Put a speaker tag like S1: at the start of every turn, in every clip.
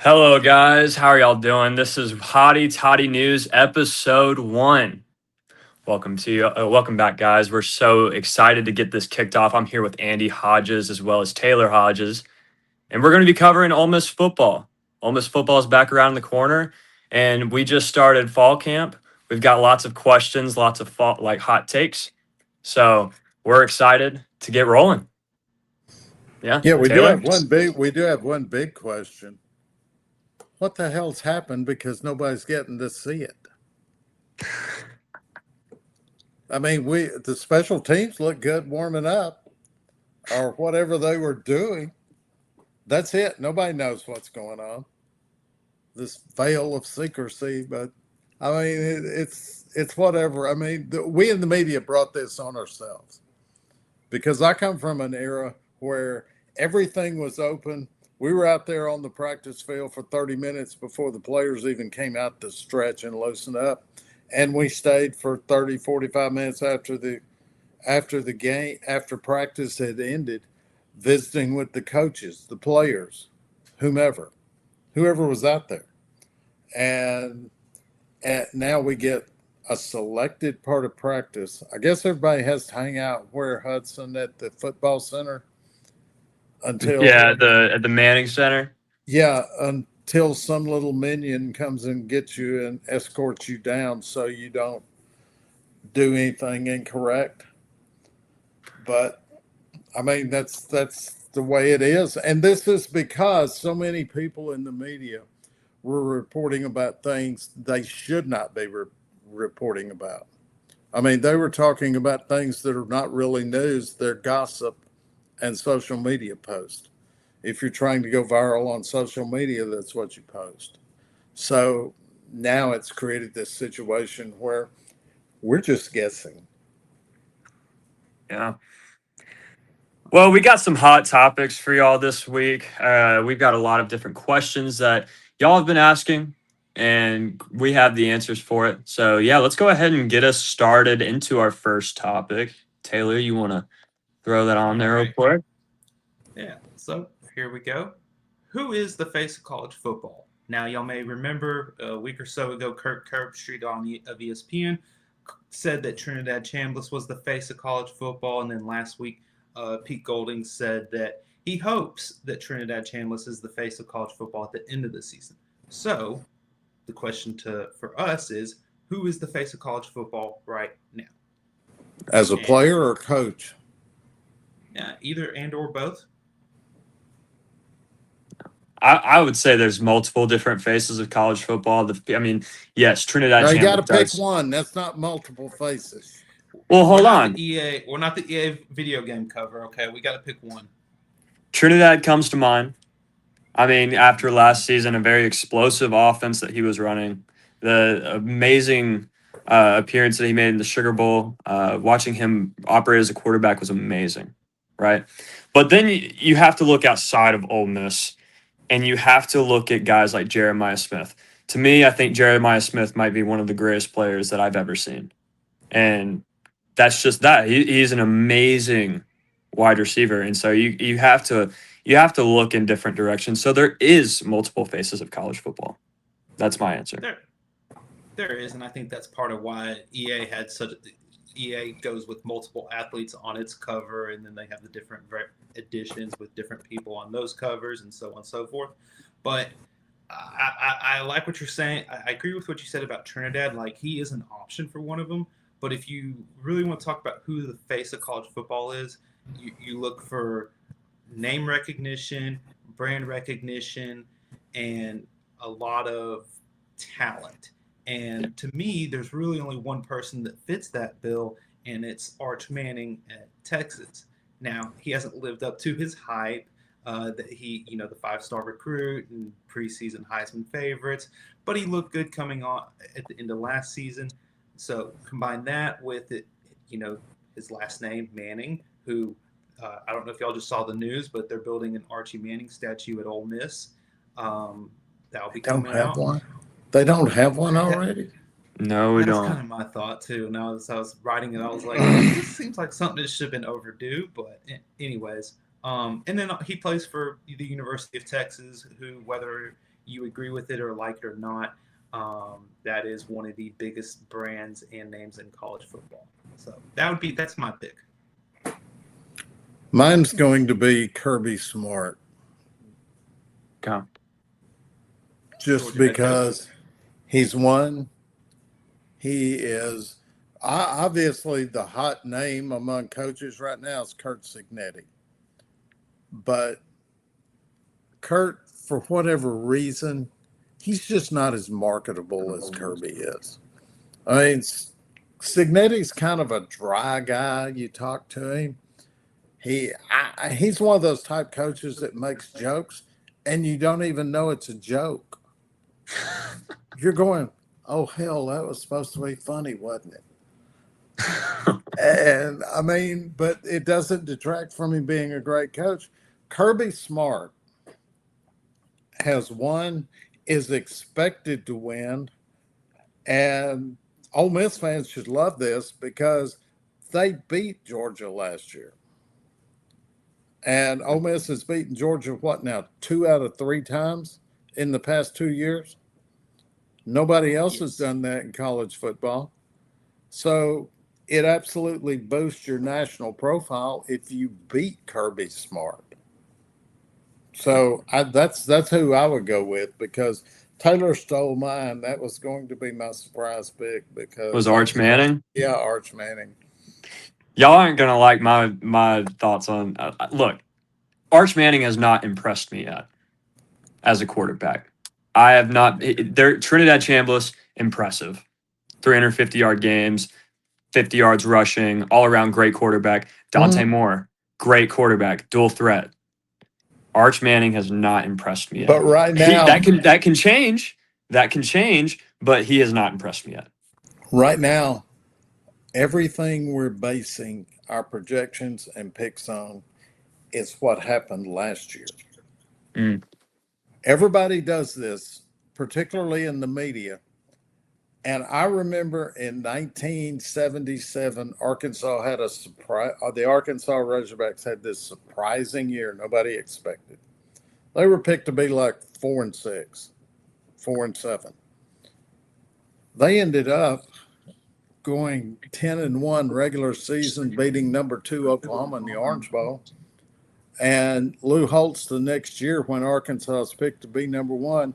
S1: Hello, guys. How are y'all doing? This is Hotty Toddy News, episode 1. Welcome back, guys. We're so excited to get this kicked off. I'm here with Andy Hodges as well as Taylor Hodges, and we're going to be covering Ole Miss football. Ole Miss football is back around the corner, and we just started fall camp. We've got lots of questions, lots of hot takes. So we're excited to get rolling. Yeah,
S2: Yeah, we do
S1: Taylor.
S2: have one big question. What the hell's happened because nobody's getting to see it? I mean, the special teams look good warming up or whatever they were doing. That's it. Nobody knows what's going on. This veil of secrecy, but I mean, it's whatever. I mean, we in the media brought this on ourselves because I come from an era where everything was open. We were out there on the practice field for 30 minutes before the players even came out to stretch and loosen up. And we stayed for 30, 45 minutes after the game, after practice had ended, visiting with the coaches, the players, whoever was out there. And, and now we get a selected part of practice. I guess everybody has to hang out where Hudson at the football center until
S1: Yeah, at the Manning Center.
S2: until some little minion comes and gets you and escorts you down so you don't do anything incorrect. But I mean that's the way it is, and this is because so many people in the media were reporting about things they should not be reporting about. I mean, they were talking about things that are not really news; they're gossip and social media posts. If you're trying to go viral on social media, that's what you post. So now it's created this situation where we're just guessing.
S1: Yeah. Well, we got some hot topics for y'all this week. We've got a lot of different questions that y'all have been asking, and we have the answers for it. So, yeah, let's go ahead and get us started into our first topic. Taylor, you want to throw that on there real
S3: Right.
S1: quick?
S3: Yeah. So here we go. Who is the face of college football? Now, y'all may remember a week or so ago, Kirk Herbstreit of ESPN said that Trinidad Chambliss was the face of college football, and then last week, Pete Golding said that he hopes that Trinidad Chambliss is the face of college football at the end of the season. So, the question for us is, who is the face of college football right now?
S2: As a
S3: And
S2: player or coach?
S3: yeah, either and or both.
S1: I would say there's multiple different faces of college football. I mean, yes, Trinidad
S2: No, you got to
S1: Chambliss
S2: pick
S1: does.
S2: one. That's not multiple faces.
S1: Well,
S3: We're
S1: hold
S3: not
S1: on.
S3: the EA. We're not the EA video game cover. Okay, we got to pick one.
S1: Trinidad comes to mind. I mean, after last season, a very explosive offense that he was running, the amazing appearance that he made in the Sugar Bowl, watching him operate as a quarterback was amazing, right? But then you have to look outside of Ole Miss, and you have to look at guys like Jeremiah Smith. To me, I think Jeremiah Smith might be one of the greatest players that I've ever seen, and that's just that. He's an amazing wide receiver, and so you have to look in different directions. So there is multiple faces of college football. That's my answer.
S3: There is, and I think that's part of why EA goes with multiple athletes on its cover, and then they have the different editions with different people on those covers, and so on and so forth. But I like what you're saying. I agree with what you said about Trinidad. Like, he is an option for one of them. But if you really want to talk about who the face of college football is, you look for name recognition, brand recognition, and a lot of talent. And to me, there's really only one person that fits that bill, and it's Arch Manning at Texas. Now, he hasn't lived up to his hype. That the 5-star recruit and preseason Heisman favorites, but he looked good coming on at the end of last season. So combine that with it, his last name Manning, who I don't know if y'all just saw the news, but they're building an Archie Manning statue at Ole Miss. That'll be
S2: Don't
S3: coming
S2: have
S3: out.
S2: one. They don't have one
S3: That,
S2: already.
S1: No, we
S3: that's kind
S1: don't.
S3: of my thought too. Now, as I was writing it, I was like, this seems like something that should have been overdue. But anyways, and then he plays for the University of Texas, who, whether you agree with it or like it or not, that is one of the biggest brands and names in college football. So that's my pick.
S2: Mine's going to be Kirby Smart,
S1: Okay.
S2: just
S3: Georgia head coach.
S2: because he's won. He is obviously the hot name among coaches right now is Kurt Signetti. But Kurt, for whatever reason, he's just not as marketable as Kirby is. I mean, Signetti's kind of a dry guy. You talk to him. He's one of those type coaches that makes jokes, and you don't even know it's a joke. You're going, oh hell, that was supposed to be funny, wasn't it? And I mean, but it doesn't detract from him being a great coach. Kirby Smart has won, is expected to win, and Ole Miss fans should love this because they beat Georgia last year. And Ole Miss has beaten Georgia, what now, 2 out of 3 times in the past 2 years? Nobody else has done that in college football. So it absolutely boosts your national profile if you beat Kirby Smart. So that's who I would go with, because Taylor stole mine. That was going to be my surprise pick because
S1: Was Arch Manning?
S2: Yeah, Arch Manning.
S1: Y'all aren't gonna like my thoughts on. Look, Arch Manning has not impressed me yet as a quarterback. I have not. Trinidad Chambliss, impressive, 350-yard games, 50 yards rushing, all around great quarterback. Dante Moore, great quarterback, dual threat. Arch Manning has not impressed me yet.
S2: But right now,
S1: that can change. That can change, but he has not impressed me yet.
S2: Right now, everything we're basing our projections and picks on is what happened last year.
S1: Mm.
S2: Everybody does this, particularly in the media. And I remember in 1977, Arkansas had a surprise. The Arkansas Razorbacks had this surprising year nobody expected. They were picked to be like 4-6, 4-7. They ended up going 10-1 regular season, beating number 2 Oklahoma in the Orange Bowl. And Lou Holtz the next year, when Arkansas was picked to be number 1,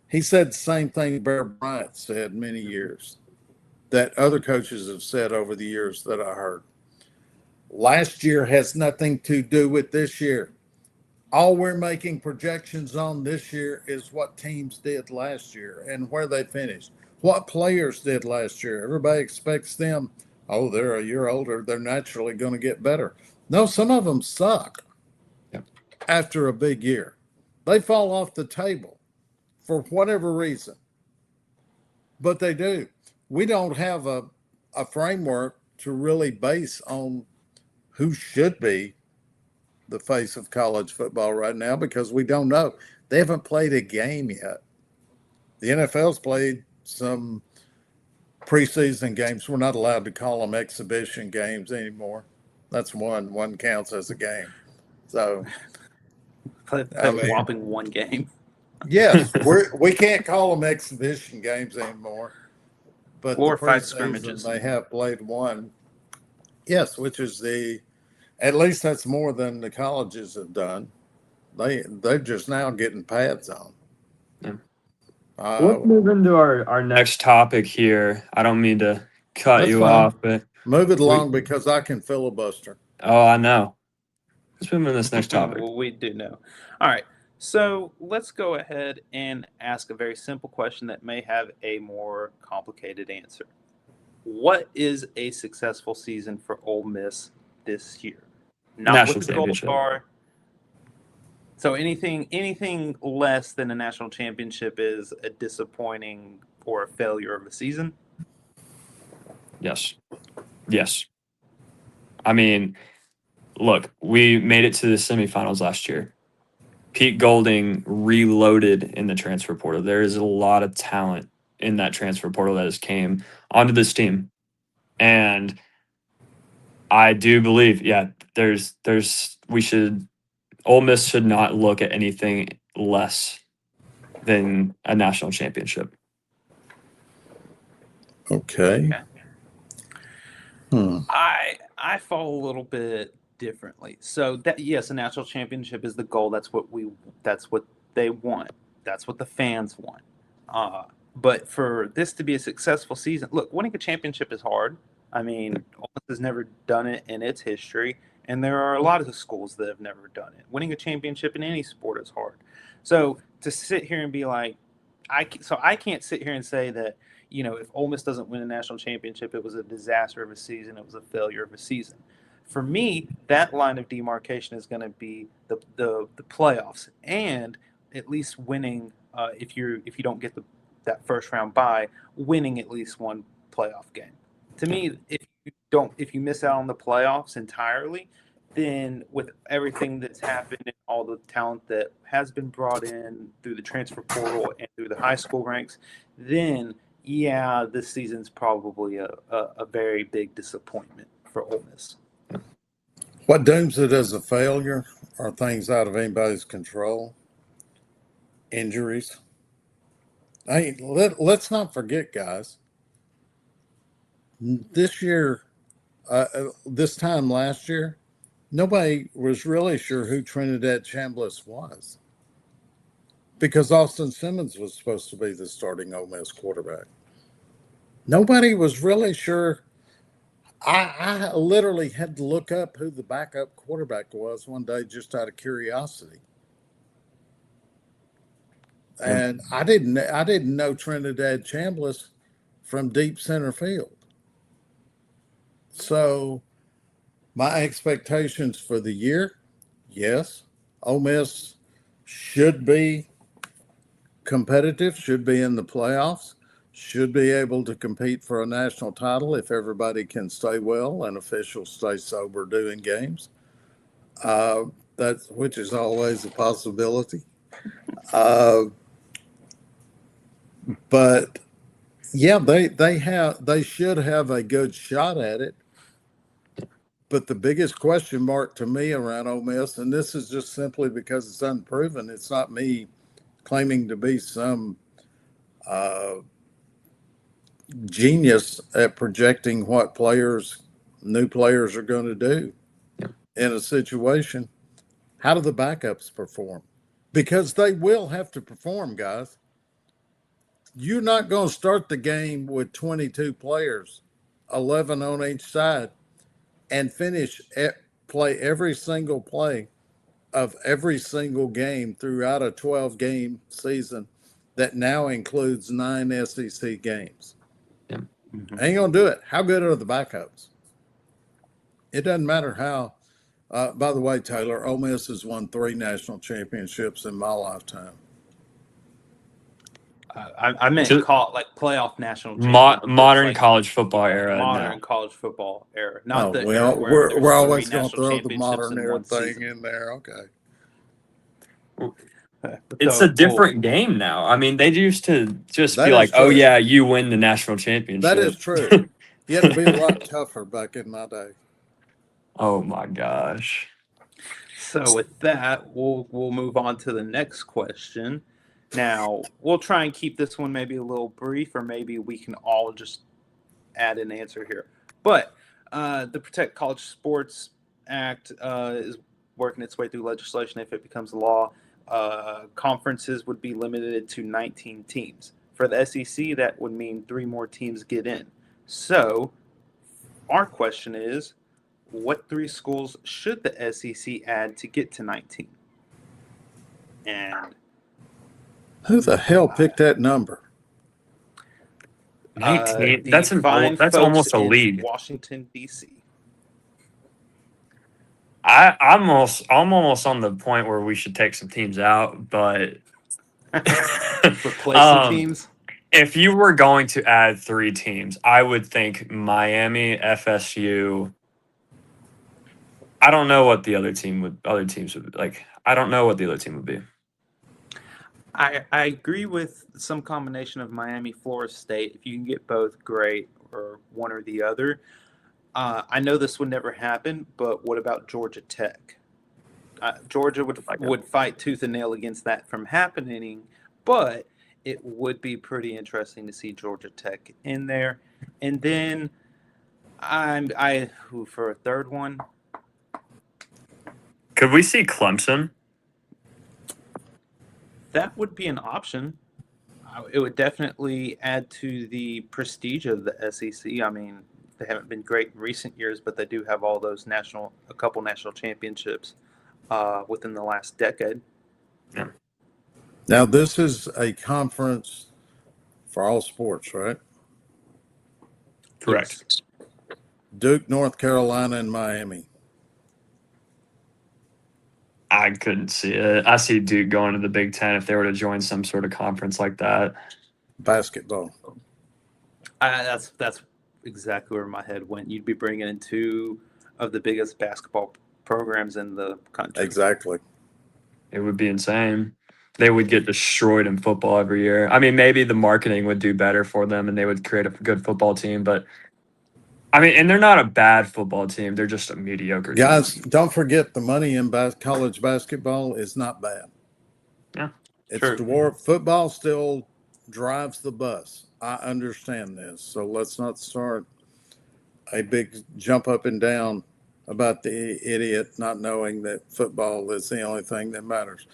S2: he said the same thing Bear Bryant said many years, that other coaches have said over the years that I heard. Last year has nothing to do with this year. All we're making projections on this year is what teams did last year and where they finished. What players did last year. Everybody expects them, oh, they're a year older, they're naturally going to get better. No, some of them suck.
S1: Yep.
S2: After a big year. They fall off the table for whatever reason. But they do. We don't have a framework to really base on who should be the face of college football right now, because we don't know. They haven't played a game yet. The NFL's played some preseason games. We're not allowed to call them exhibition games anymore. That's one. One counts as a game. So,
S4: whopping one game.
S2: Yes, we can't call them exhibition games anymore. But
S4: or
S2: the
S4: 5 scrimmages.
S2: They have played one. Yes, which is at least that's more than the colleges have done. They're just now getting pads on.
S1: Yeah. Let's move into our next topic here. I don't mean to cut you off, but
S2: move it along because I can filibuster.
S1: Oh, I know. Let's move into this next topic.
S4: Well, we do know. All right. So let's go ahead and ask a very simple question that may have a more complicated answer. What is a successful season for Ole Miss this year? Not
S1: National
S4: with the gold
S1: championship.
S4: star. So anything less than a national championship is a disappointing or a failure of a season?
S1: Yes. I mean, look, we made it to the semifinals last year. Pete Golding reloaded in the transfer portal. There is a lot of talent in that transfer portal that has came onto this team. And I do believe, Ole Miss should not look at anything less than a national championship.
S2: Okay.
S4: I fall a little bit differently. So that yes, a national championship is the goal. That's what they want. That's what the fans want. But for this to be a successful season, look, winning a championship is hard. I mean, Ole Miss has never done it in its history, and there are a lot of schools that have never done it. Winning a championship in any sport is hard. So to sit here and be like, I can't sit here and say that if Ole Miss doesn't win a national championship, it was a disaster of a season. It was a failure of a season. For me, that line of demarcation is going to be the playoffs, and at least winning. If you don't get that first round bye, winning at least one playoff game. To me, if you miss out on the playoffs entirely, then with everything that's happened and all the talent that has been brought in through the transfer portal and through the high school ranks, then yeah, this season's probably a very big disappointment for Ole Miss.
S2: What dooms it as a failure are things out of anybody's control. Injuries. Let's not forget, guys. This year, this time last year, nobody was really sure who Trinidad Chambliss was because Austin Simmons was supposed to be the starting Ole Miss quarterback. Nobody was really sure. I literally had to look up who the backup quarterback was one day just out of curiosity. And I didn't know Trinidad Chambliss from deep center field. So my expectations for the year, yes, Ole Miss should be competitive, should be in the playoffs, should be able to compete for a national title if everybody can stay well and officials stay sober doing games. Which is always a possibility. But yeah, they should have a good shot at it. But the biggest question mark to me around Ole Miss, and this is just simply because it's unproven, it's not me claiming to be some genius at projecting what new players are going to do in a situation. How do the backups perform? Because they will have to perform, guys. You're not going to start the game with 22 players, 11 on each side, and play every single play of every single game throughout a 12-game season that now includes 9 SEC games.
S1: Yeah.
S2: Mm-hmm. Ain't going to do it. How good are the backups? It doesn't matter how. By the way, Taylor, Ole Miss has won 3 national championships in my lifetime.
S4: I meant playoff national championships.
S1: Modern college football era.
S4: Modern college football era.
S2: Not the era where we're always going to throw the modern era thing in there. Okay.
S1: It's a different game now. I mean, they used to just be like, "Oh yeah, you win the national championship."
S2: That is true. You had to be a lot tougher back in my day.
S1: Oh my gosh.
S4: So with that, we'll move on to the next question. Now, we'll try and keep this one maybe a little brief, or maybe we can all just add an answer here. But the Protect College Sports Act is working its way through legislation. If it becomes law, conferences would be limited to 19 teams. For the SEC, that would mean 3 more teams get in. So our question is, what 3 schools should the SEC add to get to 19? And
S2: who the hell picked that number?
S1: 19. That's almost a league.
S4: Washington, D.C.
S1: I'm almost on the point where we should take some teams out, but
S4: replace some teams.
S1: If you were going to add 3 teams, I would think Miami, FSU. I don't know what the other teams would like. I don't know what the other team would be.
S4: I agree with some combination of Miami, Florida State. If you can get both, great, or one or the other. I know this would never happen, but what about Georgia Tech? Georgia would fight tooth and nail against that from happening, but it would be pretty interesting to see Georgia Tech in there. And then for a third one,
S1: Could we see Clemson?
S4: that would be an option. It would definitely add to the prestige of the SEC. I mean, they haven't been great in recent years, but they do have all those a couple national championships within the last decade.
S1: Yeah.
S2: Now, this is a conference for all sports, right?
S1: Correct.
S4: Yes.
S2: Duke, North Carolina, and Miami.
S1: I couldn't see it. I see Duke going to the Big Ten if they were to join some sort of conference like that.
S2: Basketball.
S4: That's exactly where my head went. You'd be bringing in two of the biggest basketball programs in the country.
S2: Exactly.
S1: It would be insane. They would get destroyed in football every year. I mean, maybe the marketing would do better for them and they would create a good football team. But, I mean, and they're not a bad football team. They're just a mediocre team.
S2: Guys, don't forget the money in college basketball is not bad.
S1: Yeah,
S2: It's
S1: true.
S2: dwarf. Football still drives the bus. I understand this. So let's not start a big jump up and down about the idiot not knowing that football is the only thing that matters.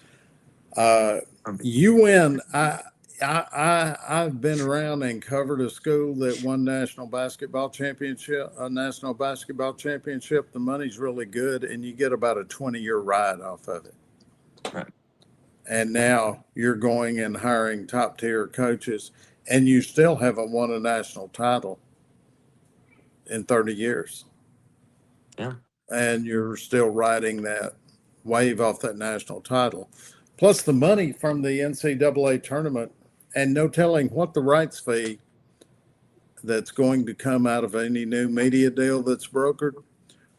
S2: You win. I've been around and covered a school that won a national basketball championship. The money's really good, and you get about a 20-year ride off of it.
S1: Right.
S2: And now you're going and hiring top-tier coaches, and you still haven't won a national title in 30 years.
S1: Yeah.
S2: And you're still riding that wave off that national title. Plus the money from the NCAA tournament, and no telling what the rights fee that's going to come out of any new media deal that's brokered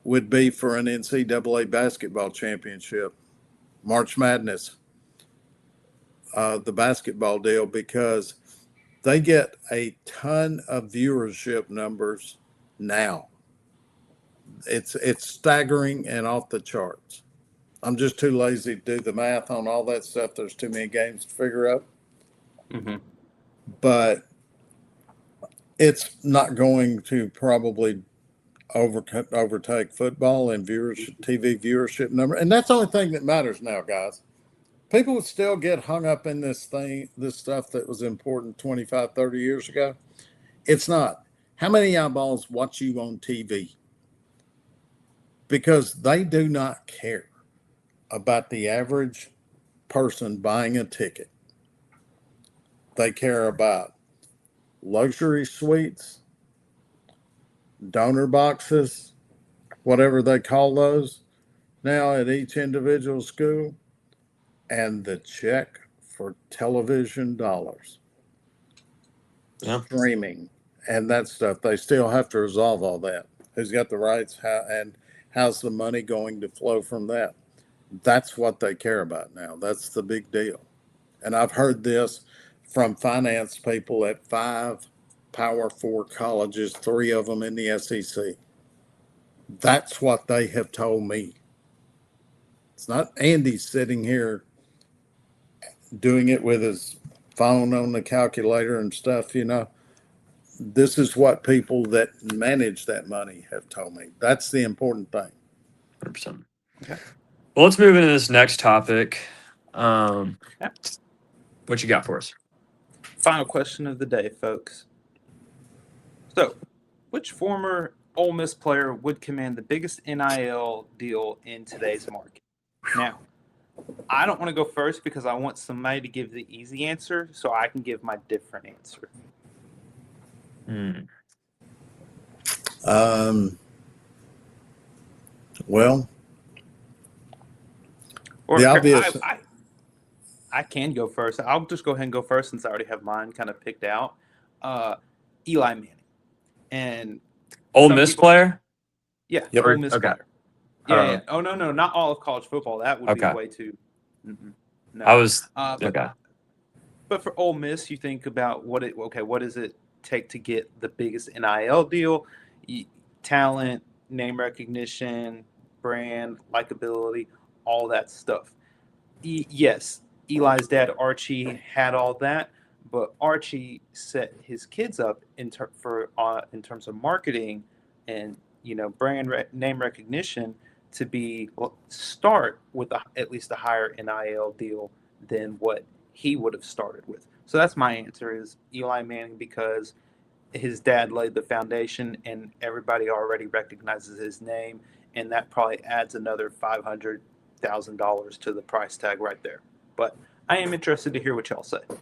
S2: would be for an NCAA basketball championship, March Madness, the basketball deal, because they get a ton of viewership numbers now. It's staggering and off the charts. I'm just too lazy to do the math on all that stuff. There's too many games to figure out.
S4: Mm-hmm.
S2: But it's not going to probably overtake football and TV viewership number. And that's the only thing that matters now, guys. People would still get hung up in this stuff that was important 25, 30 years ago. It's not. How many eyeballs watch you on TV? Because they do not care about the average person buying a ticket. They care about luxury suites, donor boxes, whatever they call those now at each individual school, and the check for television dollars.
S1: Yeah.
S2: Streaming and that stuff. They still have to resolve all that. Who's got the rights? How's the money going to flow from that? That's what they care about now. That's the big deal. And I've heard this from finance people at 5 Power 4 colleges, 3 of them in the SEC. That's what they have told me. It's not Andy sitting here doing it with his phone on the calculator and stuff, This is what people that manage that money have told me. That's the important thing.
S1: 100%.
S4: Okay.
S1: Well, let's move into this next topic. What you got for us?
S4: Final question of the day, folks. So, which former Ole Miss player would command the biggest NIL deal in today's market? Now, I don't want to go first because I want somebody to give the easy answer so I can give my different answer.
S2: Well,
S4: Or
S2: the obvious.
S4: I can go first. I'll just go ahead and go first since I already have mine kind of picked out. Eli Manning. And
S1: Ole Miss player?
S4: Yeah,
S2: Yep.
S4: Ole Miss
S1: Okay.
S4: player. Yeah. Oh, no, not all of college football. That would
S1: Okay.
S4: be way too. No.
S1: I was
S4: okay. But for Ole Miss, you think about what does it take to get the biggest NIL deal? Talent, name recognition, brand, likability, all that stuff. Yes, Eli's dad Archie had all that, but Archie set his kids up in terms of marketing and brand name recognition to be start with at least a higher NIL deal than what he would have started with. So that's my answer is Eli Manning, because his dad laid the foundation and everybody already recognizes his name, and that probably adds another $500,000 to the price tag right there. But I am interested to hear what y'all say.
S1: I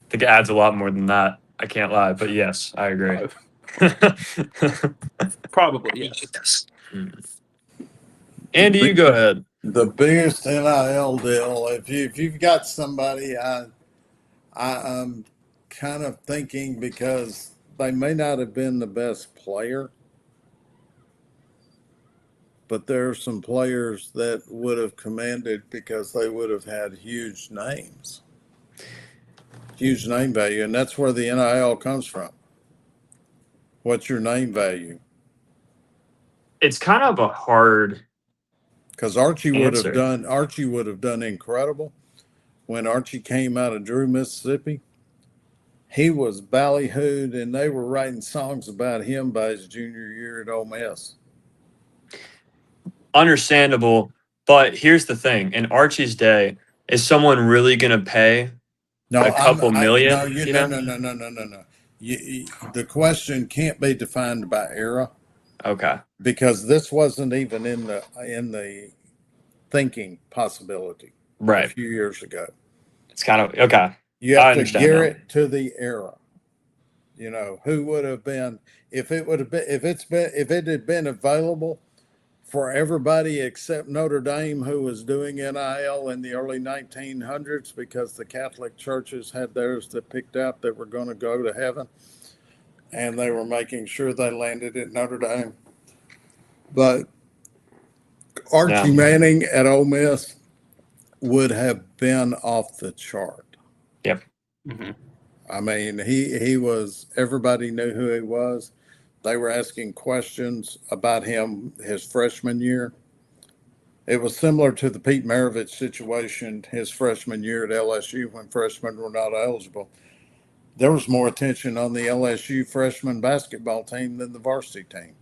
S1: think it adds a lot more than that. I can't lie, but yes, I agree.
S4: Probably, yes.
S1: Andy, you go ahead.
S2: The biggest NIL deal, if you've got somebody, I'm kind of thinking, because they may not have been the best player, but there are some players that would have commanded because they would have had huge names, huge name value, and that's where the NIL comes from. What's your name value?
S1: It's kind of a hard
S2: Because Archie would
S1: answer.
S2: have done incredible. When Archie came out of Drew, Mississippi, he was ballyhooed, and they were writing songs about him by his junior year at Ole Miss.
S1: Understandable, but here's the thing: in Archie's day, is someone really going to pay
S2: No,
S1: a couple million?
S2: No. The question can't be defined by era,
S1: Okay,
S2: because this wasn't even in the thinking possibility a
S1: right.
S2: few years ago.
S1: It's kind of okay.
S2: You
S1: I
S2: have to
S1: understand
S2: gear
S1: now.
S2: it to the era. Who would have been, if it had been available for everybody except Notre Dame, who was doing NIL in the early 1900s, because the Catholic churches had theirs that picked out that were going to go to heaven, and they were making sure they landed at Notre Dame. But Archie Manning at Ole Miss would have been off the chart.
S1: Yep.
S4: Mm-hmm.
S2: I mean, he was, everybody knew who he was. They were asking questions about him his freshman year. It was similar to the Pete Maravich situation his freshman year at LSU, when freshmen were not eligible. There was more attention on the LSU freshman basketball team than the varsity team.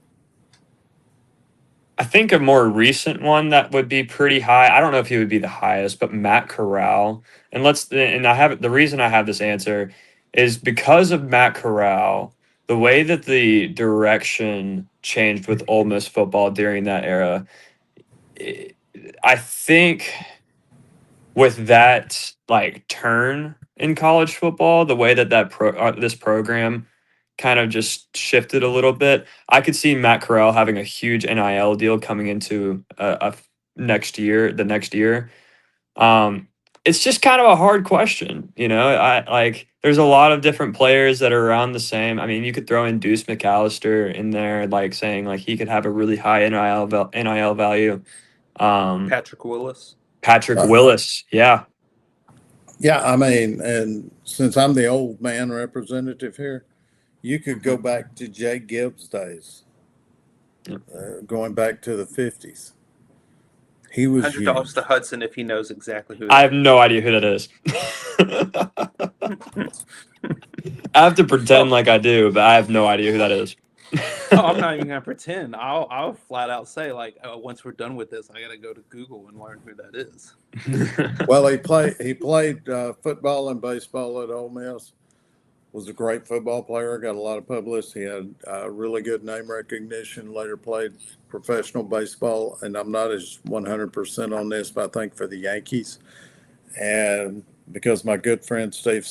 S1: I think a more recent one that would be pretty high. I don't know if he would be the highest, but Matt Corral. And I have the reason I have this answer is because of Matt Corral, the way that the direction changed with Ole Miss football during that era. I think with that turn in college football, the way that this program kind of just shifted a little bit, I could see Matt Corral having a huge NIL deal coming into the next year. It's just kind of a hard question, there's a lot of different players that are around the same. I mean, you could throw in Deuce McAllister in there, saying he could have a really high NIL value.
S4: Patrick Willis.
S1: Yeah.
S2: Yeah, I mean, and since I'm the old man representative here, you could go back to Jay Gibbs' days, going back to the 50s. He was
S4: $100 to Hudson if he knows exactly who.
S1: I have no idea who that is. I have to pretend like I do, but I have no idea who that is.
S4: I'm not even gonna pretend. I'll flat out say once we're done with this, I gotta go to Google and learn who that is.
S2: Well, he played football and baseball at Ole Miss. Was a great football player. Got a lot of publicity. He had really good name recognition. Later played professional baseball, and I'm not as 100% on this, but I think for the Yankees. And because my good friend Steve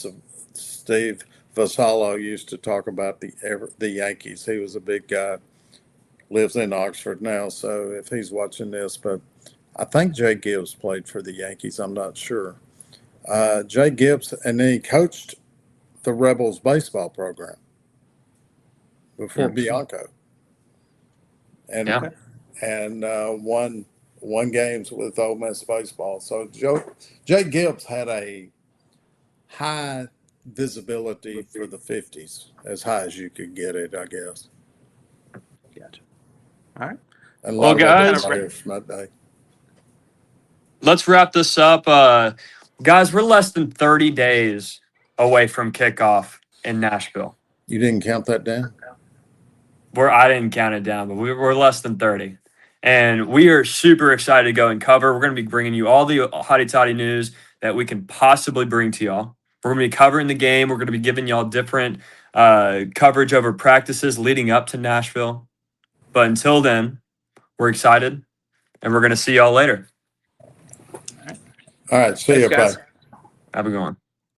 S2: Vassallo used to talk about the Yankees. He was a big guy. Lives in Oxford now, so if he's watching this, but I think Jay Gibbs played for the Yankees. I'm not sure. Jay Gibbs, and then he coached the Rebels baseball program before Bianco, and won games with Ole Miss baseball. So Jay Gibbs had a high visibility for the 50s, as high as you could get it, I guess.
S4: Gotcha. All right.
S1: Well, guys,
S2: from that day.
S1: Let's wrap this up. Guys, we're less than 30 days away from kickoff in Nashville.
S2: You didn't count that down?
S1: I didn't count it down, but we're less than 30. And we are super excited to go and cover. We're going to be bringing you all the Hotty Toddy news that we can possibly bring to y'all. We're going to be covering the game. We're going to be giving y'all different coverage over practices leading up to Nashville. But until then, we're excited, and we're going to see y'all later.
S2: All right. See
S4: Thanks,
S2: you,
S4: guys.
S2: bye.
S1: Have a good one.